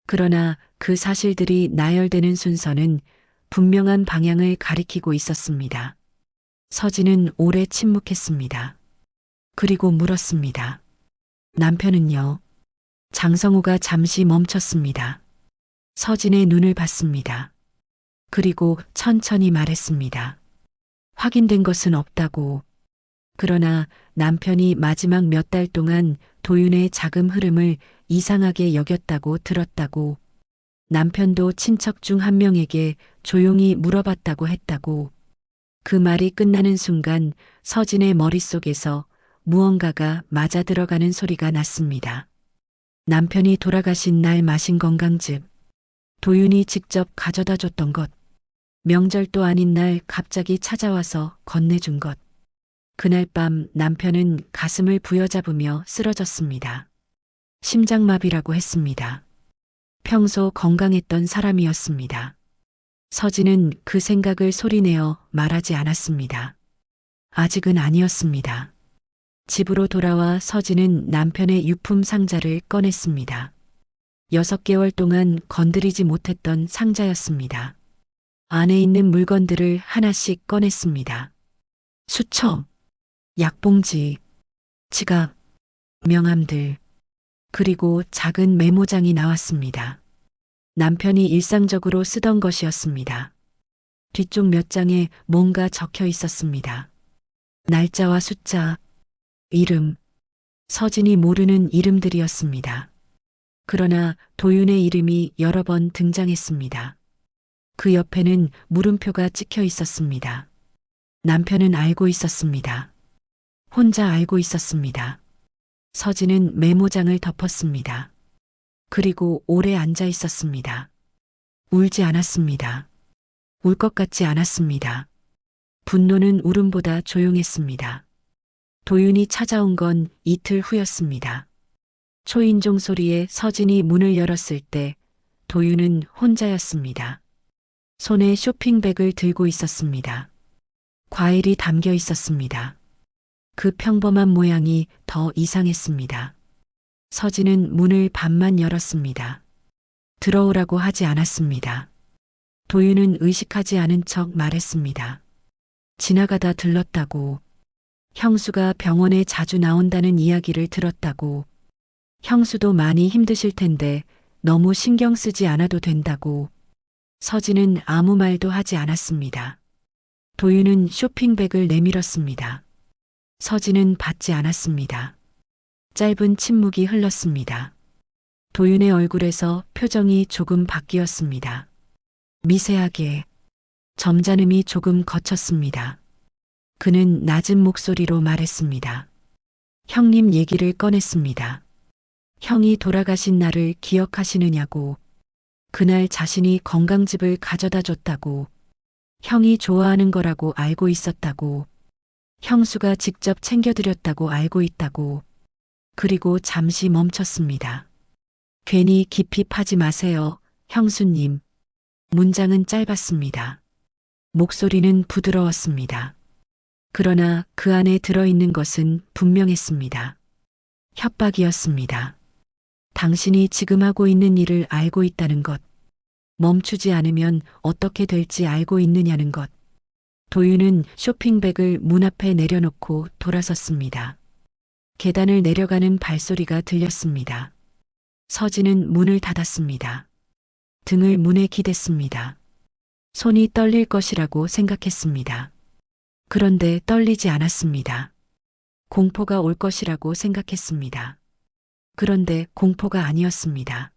그러나 그 사실들이 나열되는 순서는 분명한 방향을 가리키고 있었습니다. 서진은 오래 침묵했습니다. 그리고 물었습니다. 남편은요? 장성호가 잠시 멈췄습니다. 서진의 눈을 봤습니다. 그리고 천천히 말했습니다. 확인된 것은 없다고. 그러나 남편이 마지막 몇 달 동안 도윤의 자금 흐름을 이상하게 여겼다고 들었다고. 남편도 친척 중 한 명에게 조용히 물어봤다고 했다고. 그 말이 끝나는 순간 서진의 머릿속에서 무언가가 맞아 들어가는 소리가 났습니다. 남편이 돌아가신 날 마신 건강즙. 도윤이 직접 가져다 줬던 것. 명절도 아닌 날 갑자기 찾아와서 건네준 것. 그날 밤 남편은 가슴을 부여잡으며 쓰러졌습니다. 심장마비라고 했습니다. 평소 건강했던 사람이었습니다. 서진은 그 생각을 소리내어 말하지 않았습니다. 아직은 아니었습니다. 집으로 돌아와 서진은 남편의 유품 상자를 꺼냈습니다. 6개월 동안 건드리지 못했던 상자였습니다. 안에 있는 물건들을 하나씩 꺼냈습니다. 수첩, 약봉지, 지갑, 명함들, 그리고 작은 메모장이 나왔습니다. 남편이 일상적으로 쓰던 것이었습니다. 뒤쪽 몇 장에 뭔가 적혀 있었습니다. 날짜와 숫자, 이름, 서진이 모르는 이름들이었습니다. 그러나 도윤의 이름이 여러 번 등장했습니다. 그 옆에는 물음표가 찍혀 있었습니다. 남편은 알고 있었습니다. 혼자 알고 있었습니다. 서진은 메모장을 덮었습니다. 그리고 오래 앉아 있었습니다. 울지 않았습니다. 울 것 같지 않았습니다. 분노는 울음보다 조용했습니다. 도윤이 찾아온 건 이틀 후였습니다. 초인종 소리에 서진이 문을 열었을 때 도윤은 혼자였습니다. 손에 쇼핑백을 들고 있었습니다. 과일이 담겨 있었습니다. 그 평범한 모양이 더 이상했습니다. 서진은 문을 반만 열었습니다. 들어오라고 하지 않았습니다. 도윤은 의식하지 않은 척 말했습니다. 지나가다 들렀다고. 형수가 병원에 자주 나온다는 이야기를 들었다고. 형수도 많이 힘드실 텐데 너무 신경 쓰지 않아도 된다고. 서진은 아무 말도 하지 않았습니다. 도윤은 쇼핑백을 내밀었습니다. 서진은 받지 않았습니다. 짧은 침묵이 흘렀습니다. 도윤의 얼굴에서 표정이 조금 바뀌었습니다. 미세하게, 점잖음이 조금 거쳤습니다. 그는 낮은 목소리로 말했습니다. 형님 얘기를 꺼냈습니다. 형이 돌아가신 날을 기억하시느냐고. 그날 자신이 건강즙을 가져다 줬다고. 형이 좋아하는 거라고 알고 있었다고. 형수가 직접 챙겨드렸다고 알고 있다고. 그리고 잠시 멈췄습니다. 괜히 깊이 파지 마세요, 형수님. 문장은 짧았습니다. 목소리는 부드러웠습니다. 그러나 그 안에 들어있는 것은 분명했습니다. 협박이었습니다. 당신이 지금 하고 있는 일을 알고 있다는 것. 멈추지 않으면 어떻게 될지 알고 있느냐는 것. 도윤은 쇼핑백을 문 앞에 내려놓고 돌아섰습니다. 계단을 내려가는 발소리가 들렸습니다. 서진은 문을 닫았습니다. 등을 문에 기댔습니다. 손이 떨릴 것이라고 생각했습니다. 그런데 떨리지 않았습니다. 공포가 올 것이라고 생각했습니다. 그런데 공포가 아니었습니다.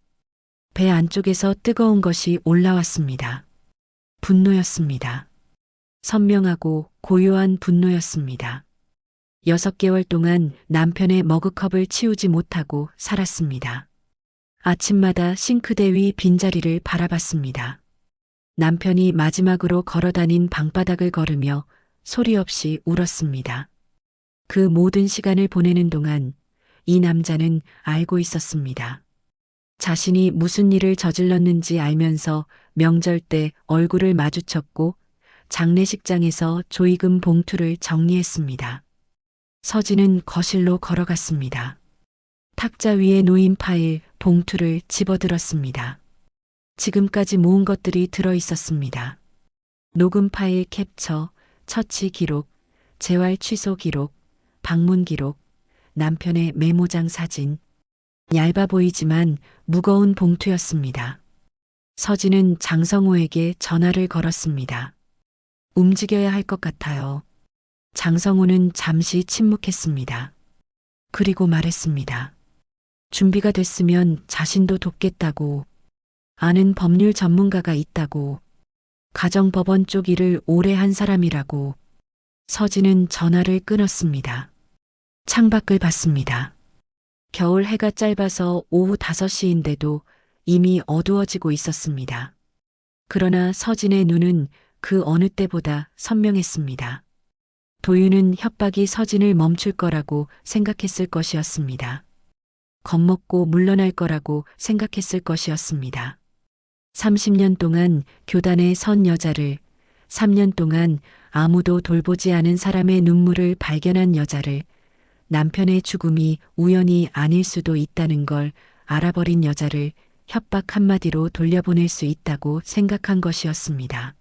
배 안쪽에서 뜨거운 것이 올라왔습니다. 분노였습니다. 선명하고 고요한 분노였습니다. 6개월 동안 남편의 머그컵을 치우지 못하고 살았습니다. 아침마다 싱크대 위 빈자리를 바라봤습니다. 남편이 마지막으로 걸어다닌 방바닥을 걸으며 소리 없이 울었습니다. 그 모든 시간을 보내는 동안 이 남자는 알고 있었습니다. 자신이 무슨 일을 저질렀는지 알면서 명절 때 얼굴을 마주쳤고 장례식장에서 조의금 봉투를 정리했습니다. 서진은 거실로 걸어갔습니다. 탁자 위에 놓인 파일, 봉투를 집어들었습니다. 지금까지 모은 것들이 들어 있었습니다. 녹음 파일 캡처, 처치 기록, 재활 취소 기록, 방문 기록, 남편의 메모장 사진. 얇아 보이지만 무거운 봉투였습니다. 서진은 장성호에게 전화를 걸었습니다. 움직여야 할 것 같아요. 장성호는 잠시 침묵했습니다. 그리고 말했습니다. 준비가 됐으면 자신도 돕겠다고. 아는 법률 전문가가 있다고. 가정법원 쪽 일을 오래 한 사람이라고. 서진은 전화를 끊었습니다. 창밖을 봤습니다. 겨울 해가 짧아서 오후 5시인데도 이미 어두워지고 있었습니다. 그러나 서진의 눈은 그 어느 때보다 선명했습니다. 도윤은 협박이 서진을 멈출 거라고 생각했을 것이었습니다. 겁먹고 물러날 거라고 생각했을 것이었습니다. 30년 동안 교단에 선 여자를, 3년 동안 아무도 돌보지 않은 사람의 눈물을 발견한 여자를, 남편의 죽음이 우연이 아닐 수도 있다는 걸 알아버린 여자를 협박 한마디로 돌려보낼 수 있다고 생각한 것이었습니다.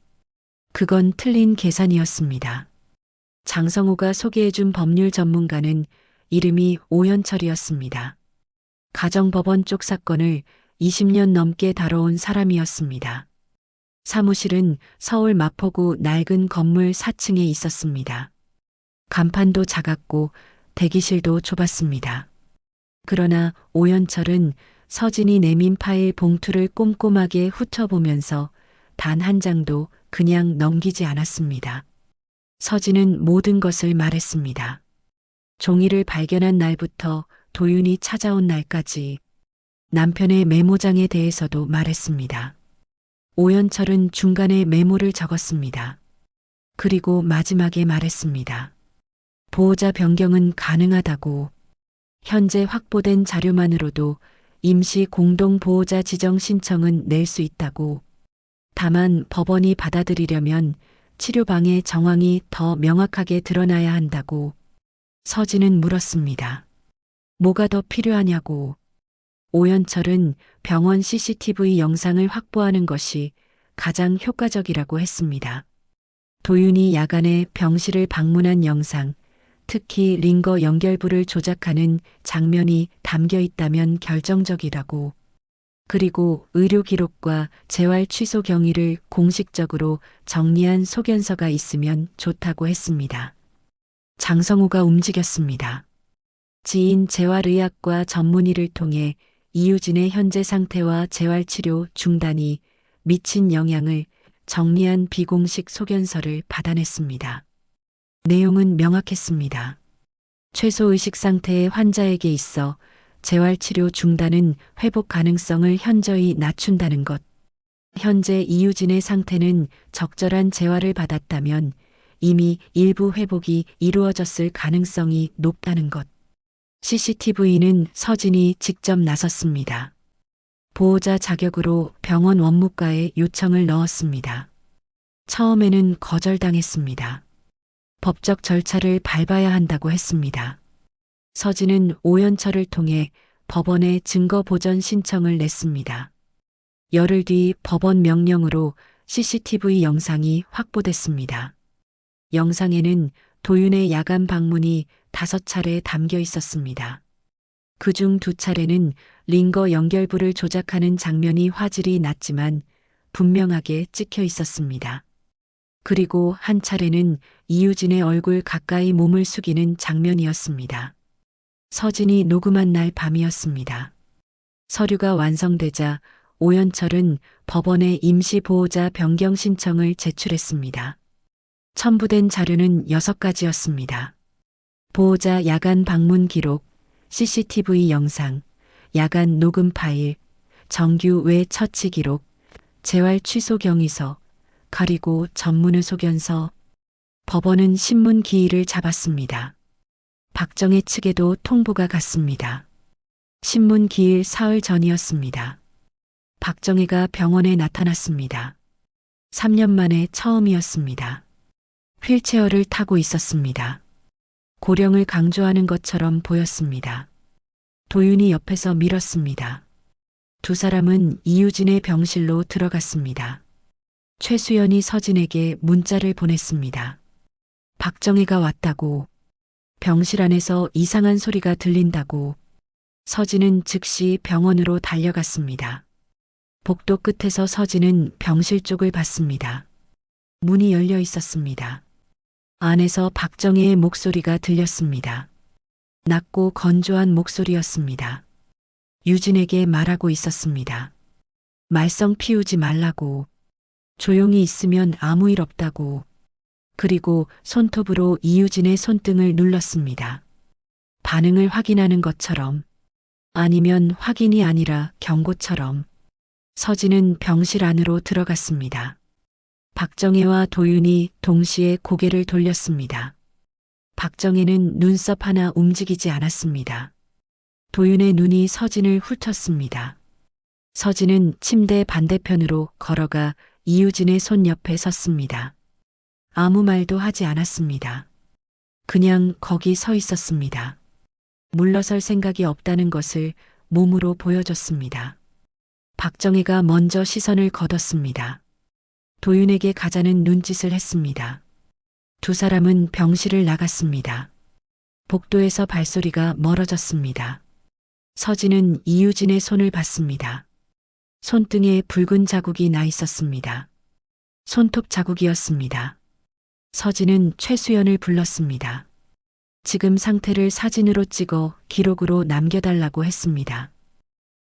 그건 틀린 계산이었습니다. 장성호가 소개해준 법률 전문가는 이름이 오현철이었습니다. 가정법원 쪽 사건을 20년 넘게 다뤄온 사람이었습니다. 사무실은 서울 마포구 낡은 건물 4층에 있었습니다. 간판도 작았고 대기실도 좁았습니다. 그러나 오현철은 서진이 내민 파일 봉투를 꼼꼼하게 훑어보면서 단 한 장도 그냥 넘기지 않았습니다. 서진은 모든 것을 말했습니다. 종이를 발견한 날부터 도윤이 찾아온 날까지 남편의 메모장에 대해서도 말했습니다. 오현철은 중간에 메모를 적었습니다. 그리고 마지막에 말했습니다. 보호자 변경은 가능하다고. 현재 확보된 자료만으로도 임시 공동보호자 지정 신청은 낼 수 있다고. 다만 법원이 받아들이려면 치료방의 정황이 더 명확하게 드러나야 한다고. 서진은 물었습니다. 뭐가 더 필요하냐고. 오현철은 병원 CCTV 영상을 확보하는 것이 가장 효과적이라고 했습니다. 도윤이 야간에 병실을 방문한 영상, 특히 링거 연결부를 조작하는 장면이 담겨 있다면 결정적이라고. 그리고 의료 기록과 재활 취소 경위를 공식적으로 정리한 소견서가 있으면 좋다고 했습니다. 장성호가 움직였습니다. 지인 재활의학과 전문의를 통해 이유진의 현재 상태와 재활치료 중단이 미친 영향을 정리한 비공식 소견서를 받아냈습니다. 내용은 명확했습니다. 최소의식 상태의 환자에게 있어 재활치료 중단은 회복 가능성을 현저히 낮춘다는 것. 현재 이유진의 상태는 적절한 재활을 받았다면 이미 일부 회복이 이루어졌을 가능성이 높다는 것. CCTV는 서진이 직접 나섰습니다. 보호자 자격으로 병원 원무과에 요청을 넣었습니다. 처음에는 거절당했습니다. 법적 절차를 밟아야 한다고 했습니다. 서진은 오현철을 통해 법원에 증거 보전 신청을 냈습니다. 열흘 뒤 법원 명령으로 CCTV 영상이 확보됐습니다. 영상에는 도윤의 야간 방문이 5차례 담겨 있었습니다. 그중 2차례는 링거 연결부를 조작하는 장면이 화질이 낮지만 분명하게 찍혀 있었습니다. 그리고 한 차례는 이유진의 얼굴 가까이 몸을 숙이는 장면이었습니다. 서진이 녹음한 날 밤이었습니다. 서류가 완성되자 오연철은 법원에 임시보호자 변경 신청을 제출했습니다. 첨부된 자료는 6가지였습니다. 보호자 야간 방문 기록, CCTV 영상, 야간 녹음 파일, 정규 외 처치 기록, 재활 취소 경위서, 그리고 전문의 소견서. 법원은 신문 기일을 잡았습니다. 박정혜 측에도 통보가 갔습니다. 신문 기일 사흘 전이었습니다. 박정혜가 병원에 나타났습니다. 3년 만에 처음이었습니다. 휠체어를 타고 있었습니다. 고령을 강조하는 것처럼 보였습니다. 도윤이 옆에서 밀었습니다. 두 사람은 이유진의 병실로 들어갔습니다. 최수연이 서진에게 문자를 보냈습니다. 박정혜가 왔다고, 병실 안에서 이상한 소리가 들린다고. 서진은 즉시 병원으로 달려갔습니다. 복도 끝에서 서진은 병실 쪽을 봤습니다. 문이 열려 있었습니다. 안에서 박정혜의 목소리가 들렸습니다. 낮고 건조한 목소리였습니다. 유진에게 말하고 있었습니다. 말썽 피우지 말라고. 조용히 있으면 아무 일 없다고. 그리고 손톱으로 이유진의 손등을 눌렀습니다. 반응을 확인하는 것처럼, 아니면 확인이 아니라 경고처럼. 서진은 병실 안으로 들어갔습니다. 박정혜와 도윤이 동시에 고개를 돌렸습니다. 박정혜는 눈썹 하나 움직이지 않았습니다. 도윤의 눈이 서진을 훑었습니다. 서진은 침대 반대편으로 걸어가 이유진의 손 옆에 섰습니다. 아무 말도 하지 않았습니다. 그냥 거기 서 있었습니다. 물러설 생각이 없다는 것을 몸으로 보여줬습니다. 박정혜가 먼저 시선을 거뒀습니다. 도윤에게 가자는 눈짓을 했습니다. 두 사람은 병실을 나갔습니다. 복도에서 발소리가 멀어졌습니다. 서진은 이유진의 손을 봤습니다. 손등에 붉은 자국이 나 있었습니다. 손톱 자국이었습니다. 서진은 최수연을 불렀습니다. 지금 상태를 사진으로 찍어 기록으로 남겨달라고 했습니다.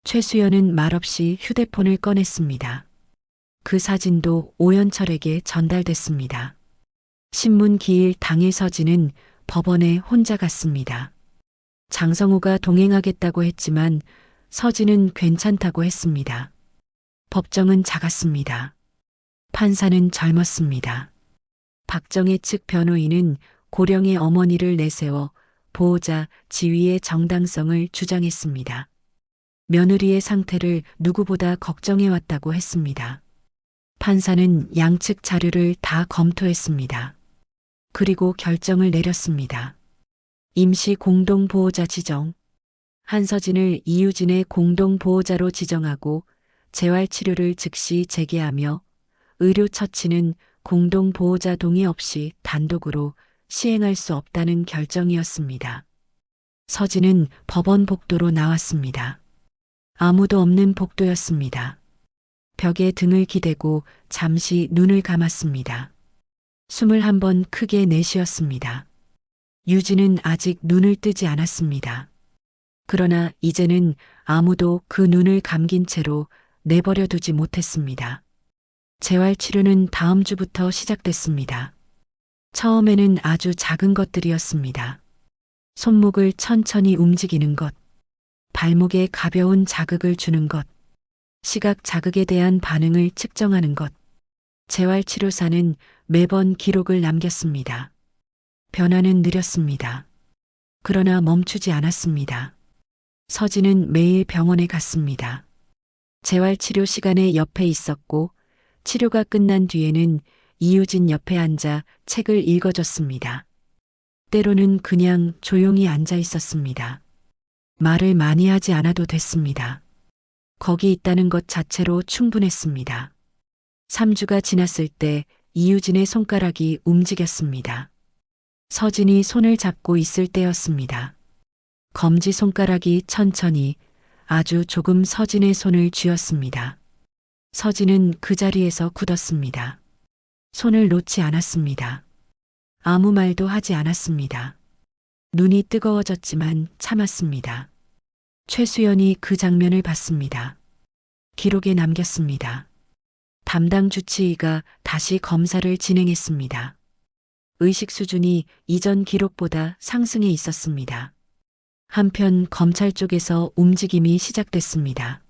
최수연은 말없이 휴대폰을 꺼냈습니다. 그 사진도 오연철에게 전달됐습니다. 신문 기일 당일 서진은 법원에 혼자 갔습니다. 장성우가 동행하겠다고 했지만 서진은 괜찮다고 했습니다. 법정은 작았습니다. 판사는 젊었습니다. 박정혜 측 변호인은 고령의 어머니를 내세워 보호자 지위의 정당성을 주장했습니다. 며느리의 상태를 누구보다 걱정해왔다고 했습니다. 판사는 양측 자료를 다 검토했습니다. 그리고 결정을 내렸습니다. 임시 공동보호자 지정. 한서진을 이유진의 공동보호자로 지정하고 재활치료를 즉시 재개하며 의료처치는 공동보호자 동의 없이 단독으로 시행할 수 없다는 결정이었습니다. 서진은 법원 복도로 나왔습니다. 아무도 없는 복도였습니다. 벽에 등을 기대고 잠시 눈을 감았습니다. 숨을 한 번 크게 내쉬었습니다. 유진은 아직 눈을 뜨지 않았습니다. 그러나 이제는 아무도 그 눈을 감긴 채로 내버려 두지 못했습니다. 재활치료는 다음 주부터 시작됐습니다. 처음에는 아주 작은 것들이었습니다. 손목을 천천히 움직이는 것, 발목에 가벼운 자극을 주는 것, 시각 자극에 대한 반응을 측정하는 것. 재활치료사는 매번 기록을 남겼습니다. 변화는 느렸습니다. 그러나 멈추지 않았습니다. 서진은 매일 병원에 갔습니다. 재활치료 시간에 옆에 있었고 치료가 끝난 뒤에는 이유진 옆에 앉아 책을 읽어줬습니다. 때로는 그냥 조용히 앉아 있었습니다. 말을 많이 하지 않아도 됐습니다. 거기 있다는 것 자체로 충분했습니다. 3주가 지났을 때 이유진의 손가락이 움직였습니다. 서진이 손을 잡고 있을 때였습니다. 검지 손가락이 천천히 아주 조금 서진의 손을 쥐었습니다. 서진은 그 자리에서 굳었습니다. 손을 놓지 않았습니다. 아무 말도 하지 않았습니다. 눈이 뜨거워졌지만 참았습니다. 최수연이 그 장면을 봤습니다. 기록에 남겼습니다. 담당 주치의가 다시 검사를 진행했습니다. 의식 수준이 이전 기록보다 상승해 있었습니다. 한편 검찰 쪽에서 움직임이 시작됐습니다.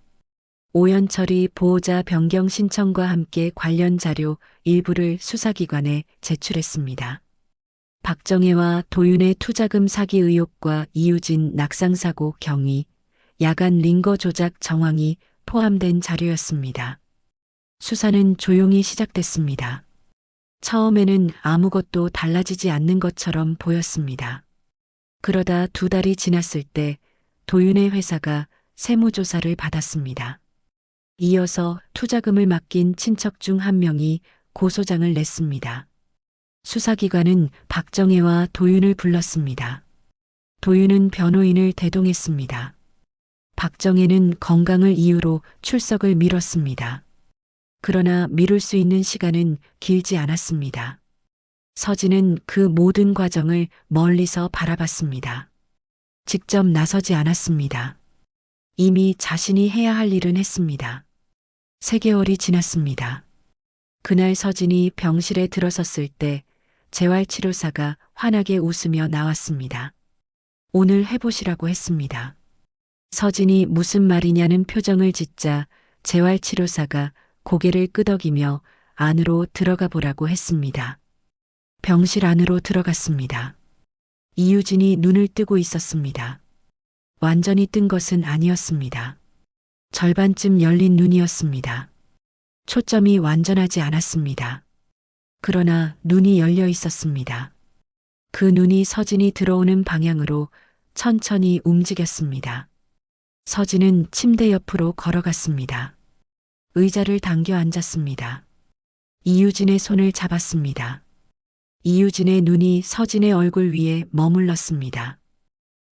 오연철이 보호자 변경 신청과 함께 관련 자료 일부를 수사기관에 제출했습니다. 박정혜와 도윤의 투자금 사기 의혹과 이유진 낙상사고 경위, 야간 링거 조작 정황이 포함된 자료였습니다. 수사는 조용히 시작됐습니다. 처음에는 아무것도 달라지지 않는 것처럼 보였습니다. 그러다 2달이 지났을 때 도윤의 회사가 세무조사를 받았습니다. 이어서 투자금을 맡긴 친척 중 한 명이 고소장을 냈습니다. 수사기관은 박정혜와 도윤을 불렀습니다. 도윤은 변호인을 대동했습니다. 박정혜는 건강을 이유로 출석을 미뤘습니다. 그러나 미룰 수 있는 시간은 길지 않았습니다. 서진은 그 모든 과정을 멀리서 바라봤습니다. 직접 나서지 않았습니다. 이미 자신이 해야 할 일은 했습니다. 3개월이 지났습니다. 그날 서진이 병실에 들어섰을 때 재활치료사가 환하게 웃으며 나왔습니다. 오늘 해보시라고 했습니다. 서진이 무슨 말이냐는 표정을 짓자 재활치료사가 고개를 끄덕이며 안으로 들어가 보라고 했습니다. 병실 안으로 들어갔습니다. 이유진이 눈을 뜨고 있었습니다. 완전히 뜬 것은 아니었습니다. 절반쯤 열린 눈이었습니다. 초점이 완전하지 않았습니다. 그러나 눈이 열려 있었습니다. 그 눈이 서진이 들어오는 방향으로 천천히 움직였습니다. 서진은 침대 옆으로 걸어갔습니다. 의자를 당겨 앉았습니다. 이유진의 손을 잡았습니다. 이유진의 눈이 서진의 얼굴 위에 머물렀습니다.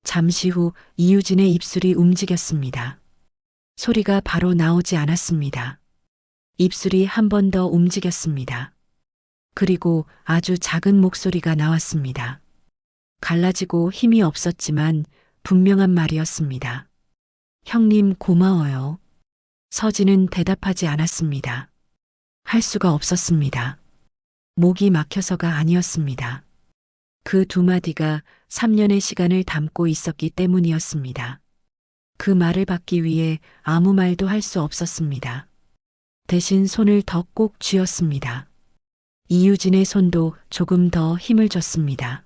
잠시 후 이유진의 입술이 움직였습니다. 소리가 바로 나오지 않았습니다. 입술이 한 번 더 움직였습니다. 그리고 아주 작은 목소리가 나왔습니다. 갈라지고 힘이 없었지만 분명한 말이었습니다. 형님 고마워요. 서진은 대답하지 않았습니다. 할 수가 없었습니다. 목이 막혀서가 아니었습니다. 그 2마디가 3년의 시간을 담고 있었기 때문이었습니다. 그 말을 받기 위해 아무 말도 할 수 없었습니다. 대신 손을 더 꼭 쥐었습니다. 이유진의 손도 조금 더 힘을 줬습니다.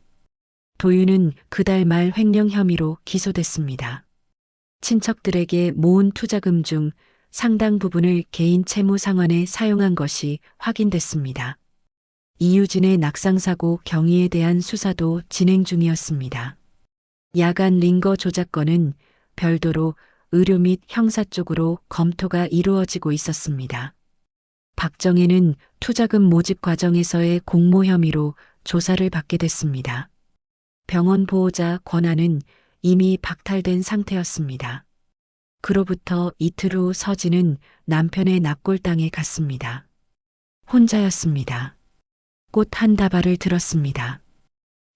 도윤은 그달 말 횡령 혐의로 기소됐습니다. 친척들에게 모은 투자금 중 상당 부분을 개인 채무 상환에 사용한 것이 확인됐습니다. 이유진의 낙상사고 경위에 대한 수사도 진행 중이었습니다. 야간 링거 조작건은 별도로 의료 및 형사 쪽으로 검토가 이루어지고 있었습니다. 박정혜는 투자금 모집 과정에서의 공모 혐의로 조사를 받게 됐습니다. 병원 보호자 권한은 이미 박탈된 상태였습니다. 그로부터 이틀 후 서진은 남편의 납골당에 갔습니다. 혼자였습니다. 꽃 한 다발을 들었습니다.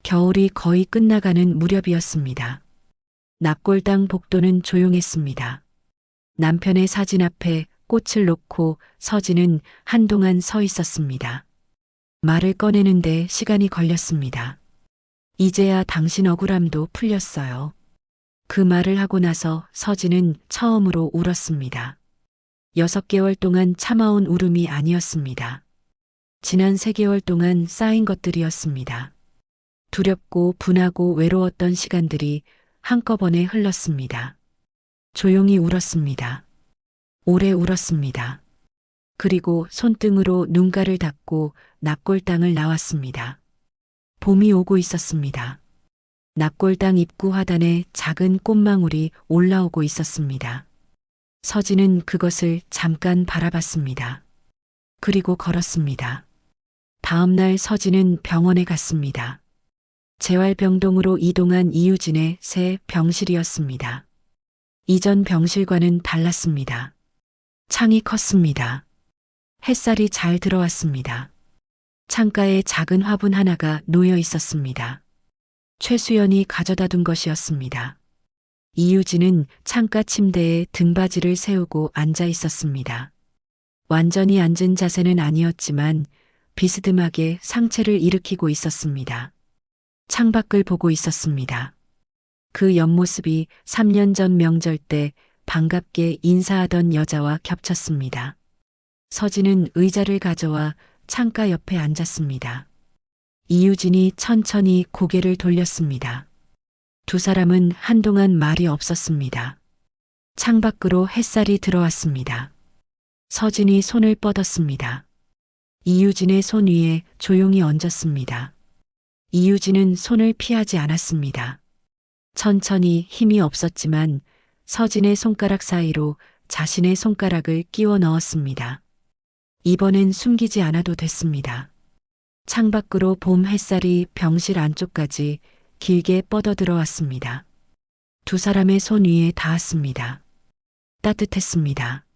겨울이 거의 끝나가는 무렵이었습니다. 납골당 복도는 조용했습니다. 남편의 사진 앞에 꽃을 놓고 서진은 한동안 서 있었습니다. 말을 꺼내는데 시간이 걸렸습니다. 이제야 당신 억울함도 풀렸어요. 그 말을 하고 나서 서진은 처음으로 울었습니다. 6개월 동안 참아온 울음이 아니었습니다. 지난 3개월 동안 쌓인 것들이었습니다. 두렵고 분하고 외로웠던 시간들이 한꺼번에 흘렀습니다. 조용히 울었습니다. 오래 울었습니다. 그리고 손등으로 눈가를 닦고 납골당을 나왔습니다. 봄이 오고 있었습니다. 납골당 입구 화단에 작은 꽃망울이 올라오고 있었습니다. 서진은 그것을 잠깐 바라봤습니다. 그리고 걸었습니다. 다음 날 서진은 병원에 갔습니다. 재활병동으로 이동한 이유진의 새 병실이었습니다. 이전 병실과는 달랐습니다. 창이 컸습니다. 햇살이 잘 들어왔습니다. 창가에 작은 화분 하나가 놓여 있었습니다. 최수연이 가져다 둔 것이었습니다. 이유진은 창가 침대에 등받이를 세우고 앉아 있었습니다. 완전히 앉은 자세는 아니었지만 비스듬하게 상체를 일으키고 있었습니다. 창밖을 보고 있었습니다. 그 옆모습이 3년 전 명절 때 반갑게 인사하던 여자와 겹쳤습니다. 서진은 의자를 가져와 창가 옆에 앉았습니다. 이유진이 천천히 고개를 돌렸습니다. 두 사람은 한동안 말이 없었습니다. 창밖으로 햇살이 들어왔습니다. 서진이 손을 뻗었습니다. 이유진의 손 위에 조용히 얹었습니다. 이유진은 손을 피하지 않았습니다. 천천히 힘이 없었지만 서진의 손가락 사이로 자신의 손가락을 끼워 넣었습니다. 이번엔 숨기지 않아도 됐습니다. 창밖으로 봄 햇살이 병실 안쪽까지 길게 뻗어 들어왔습니다. 두 사람의 손 위에 닿았습니다. 따뜻했습니다.